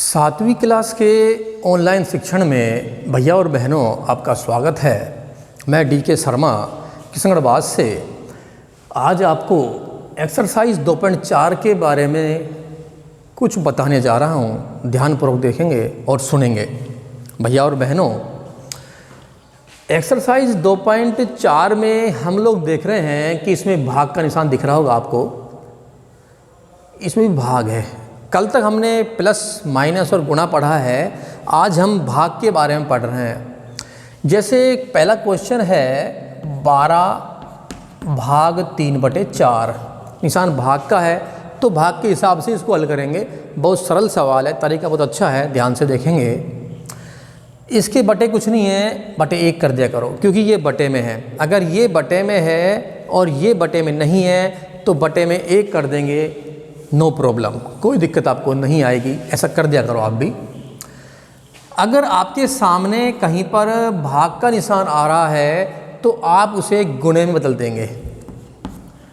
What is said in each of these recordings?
सातवीं क्लास के ऑनलाइन शिक्षण में भैया और बहनों आपका स्वागत है। मैं डी.के. शर्मा किशनगढ़ से आज आपको एक्सरसाइज 2.4 के बारे में कुछ बताने जा रहा हूँ। ध्यानपूर्वक देखेंगे और सुनेंगे। भैया और बहनों, एक्सरसाइज 2.4 में हम लोग देख रहे हैं कि इसमें भाग का निशान दिख रहा होगा आपको। इसमें भी भाग है। कल तक हमने प्लस माइनस और गुणा पढ़ा है। आज हम भाग के बारे में पढ़ रहे हैं। जैसे पहला क्वेश्चन है 12 भाग 3/4। निशान भाग का है तो भाग के हिसाब से इसको हल करेंगे। बहुत सरल सवाल है, तरीका बहुत अच्छा है, ध्यान से देखेंगे। इसके बटे कुछ नहीं है, बटे 1 कर दिया करो, क्योंकि ये बटे में है। अगर ये बटे में है और ये बटे में नहीं है तो बटे में 1 कर देंगे, नो प्रॉब्लम, कोई दिक्कत आपको नहीं आएगी। ऐसा कर दिया करो आप भी। अगर आपके सामने कहीं पर भाग का निशान आ रहा है तो आप उसे गुणे में बदल देंगे।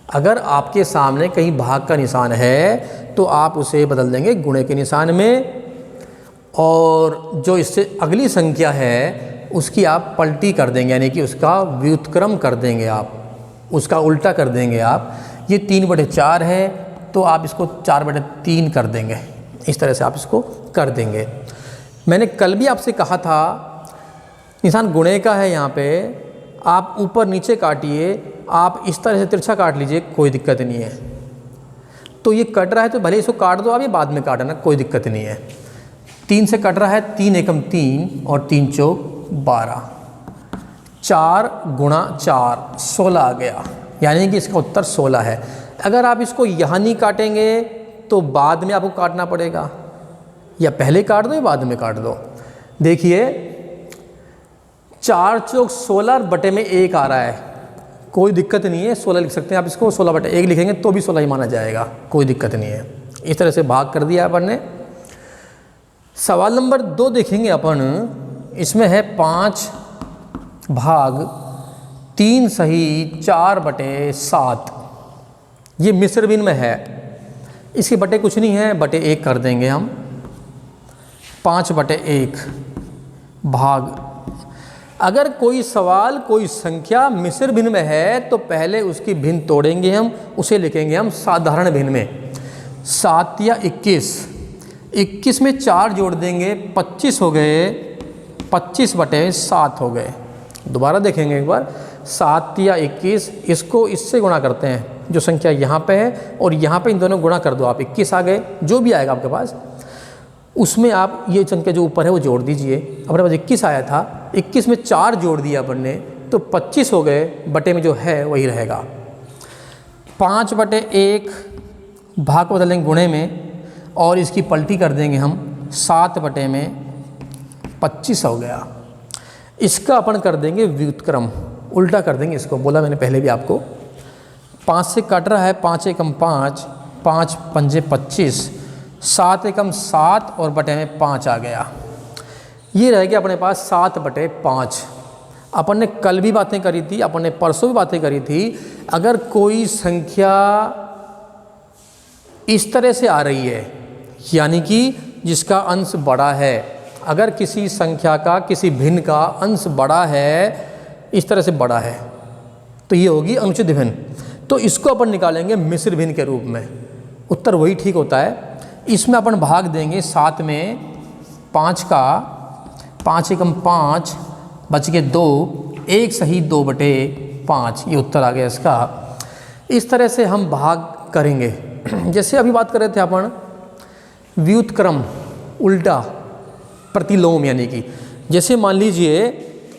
अगर आपके सामने कहीं भाग का निशान है तो आप उसे बदल देंगे गुणे के निशान में, और जो इससे अगली संख्या है उसकी आप पलटी कर देंगे, यानी कि उसका व्युत्क्रम कर देंगे, आप उसका उल्टा कर देंगे आप। ये 3/4 है तो आप इसको 4/3 कर देंगे। इस तरह से आप इसको कर देंगे। मैंने कल भी आपसे कहा था निशान गुणे का है, यहाँ पे आप ऊपर नीचे काटिए, आप इस तरह से तिरछा काट लीजिए, कोई दिक्कत नहीं है। तो ये कट रहा है तो भले इसको काट दो, आप ये बाद में काटना, कोई दिक्कत नहीं है। 3 से कट रहा है, 3 एकम 3 और 3 चौक 12। 4 गुणा 4 16 आ गया, यानी कि इसका उत्तर 16 है। अगर आप इसको यहाँ नहीं काटेंगे तो बाद में आपको काटना पड़ेगा, या पहले काट दो या बाद में काट दो। देखिए 4 चौक 16 बटे में 1 आ रहा है, कोई दिक्कत नहीं है, 16 लिख सकते हैं आप इसको। 16/1 लिखेंगे तो भी 16 ही माना जाएगा, कोई दिक्कत नहीं है। इस तरह से भाग कर दिया अपन ने। सवाल नंबर 2 देखेंगे अपन। इसमें है 5 भाग 3 सही 4/7। ये मिस्र भिन्न में है, इसके बटे कुछ नहीं है, बटे 1 कर देंगे हम। 5/1 भाग। अगर कोई सवाल कोई संख्या मिस्र भिन्न में है तो पहले उसकी भिन्न तोड़ेंगे हम, उसे लिखेंगे हम साधारण भिन्न में। 7 या 21, 21 में 4 जोड़ देंगे, 25 हो गए, 25/7 हो गए। दोबारा देखेंगे एक बार, 7 या 21, इसको इससे गुणा करते हैं, जो संख्या यहाँ पे है और यहाँ पे इन दोनों गुणा कर दो आप, 21 आ गए। जो भी आएगा आपके पास उसमें आप ये संख्या जो ऊपर है वो जोड़ दीजिए। अपने पास 21 आया था, 21 में 4 जोड़ दिया अपन ने तो 25 हो गए, बटे में जो है वही रहेगा। 5/1 भाग को बदलेंगे गुणे में और इसकी पलटी कर देंगे हम, 7/25 हो गया। इसका अपन कर देंगे व्युत्क्रम, उल्टा कर देंगे इसको, बोला मैंने पहले भी आपको। 5 से कट रहा है, 5 एकम 5, 5 पंजे 25, 7 एकम 7 और बटे में 5 आ गया। ये रह गया अपने पास 7/5। अपन ने कल भी बातें करी थी, अपन ने परसों भी बातें करी थी। अगर कोई संख्या इस तरह से आ रही है, यानी कि जिसका अंश बड़ा है, अगर किसी संख्या का किसी भिन्न का अंश बड़ा है, इस तरह से बड़ा है, तो ये होगी अनुचित भिन्न। तो इसको अपन निकालेंगे मिश्र भिन्न के रूप में। उत्तर वही ठीक होता है। इसमें अपन भाग देंगे 7 में 5 का, 5 एकम 5 बच के 2, 1 सही 2/5, ये उत्तर आ गया इसका। इस तरह से हम भाग करेंगे। जैसे अभी बात कर रहे थे अपन व्युत्क्रम, उल्टा, प्रतिलोम, यानी कि जैसे मान लीजिए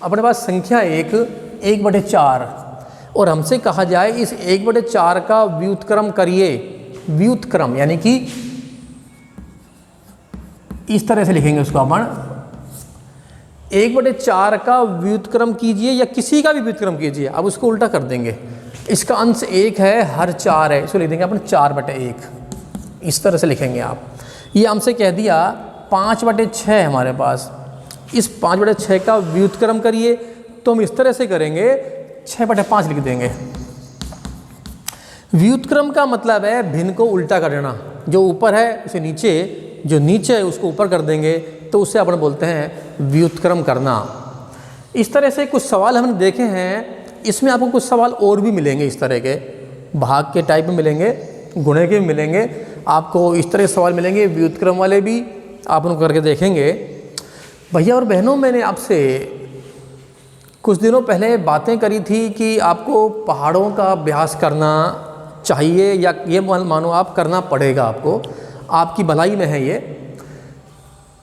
अपने पास संख्या 1/4 और हमसे कहा जाए इस 1/4 का व्युत्क्रम करिए। व्युत्क्रम यानी कि इस तरह से लिखेंगे उसको अपन, 1/4 का व्युत्क्रम कीजिए या किसी का भी व्युत्क्रम कीजिए। अब उसको उल्टा कर देंगे, इसका अंश 1 है, हर 4 है, इसको लिख देंगे अपन 4/1। इस तरह से लिखेंगे आप। ये हमसे कह दिया 5/6 है हमारे पास, इस 5/6 का व्युत्क्रम करिए, तो हम इस तरह से करेंगे, 6/5 लिख देंगे। व्युत्क्रम का मतलब है भिन्न को उल्टा कर देना, जो ऊपर है उसे नीचे जो नीचे है उसको ऊपर कर देंगे तो उससे अपन बोलते हैं व्युत्क्रम करना। इस तरह से कुछ सवाल हमने देखे हैं। इसमें आपको कुछ सवाल और भी मिलेंगे, इस तरह के भाग के टाइप में मिलेंगे, गुणे के भी मिलेंगे, आपको इस तरह के सवाल मिलेंगे, व्युत्क्रम वाले भी आप उनको करके देखेंगे। भैया और बहनों, मैंने आपसे कुछ दिनों पहले बातें करी थी कि आपको पहाड़ों का अभ्यास करना चाहिए या ये मानो आप करना पड़ेगा, आपकी भलाई में है ये।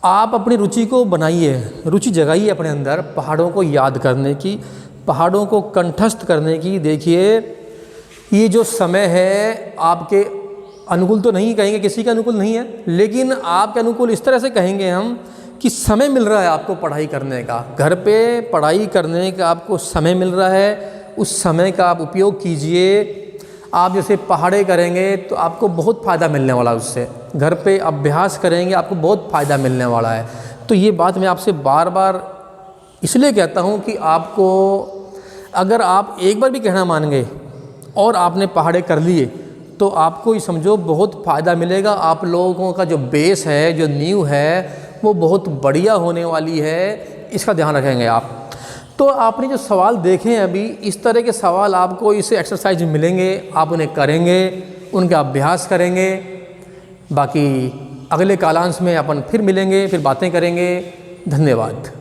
आप अपनी रुचि को बनाइए, रुचि जगाइए अपने अंदर पहाड़ों को याद करने की, पहाड़ों को कंठस्थ करने की। देखिए ये जो समय है आपके अनुकूल तो नहीं कहेंगे, किसी के अनुकूल नहीं है, लेकिन आपके अनुकूल इस तरह से कहेंगे हम कि समय मिल रहा है आपको पढ़ाई करने का, घर पे पढ़ाई करने का आपको समय मिल रहा है, उस समय का आप उपयोग कीजिए। आप जैसे पहाड़े करेंगे तो आपको बहुत फ़ायदा मिलने वाला है उससे, घर पे अभ्यास करेंगे आपको बहुत फ़ायदा मिलने वाला है। तो ये बात मैं आपसे बार बार इसलिए कहता हूँ कि आपको अगर आप एक बार भी कहना मान गए और आपने पहाड़े कर लिए तो आपको ये समझो बहुत फ़ायदा मिलेगा। आप लोगों का जो बेस है, जो नींव है, वो बहुत बढ़िया होने वाली है, इसका ध्यान रखेंगे आप। तो आपने जो सवाल देखे हैं अभी, इस तरह के सवाल आपको इस एक्सरसाइज में मिलेंगे, आप उन्हें करेंगे, उनका अभ्यास करेंगे। बाकी अगले कालांश में अपन फिर मिलेंगे, फिर बातें करेंगे। धन्यवाद।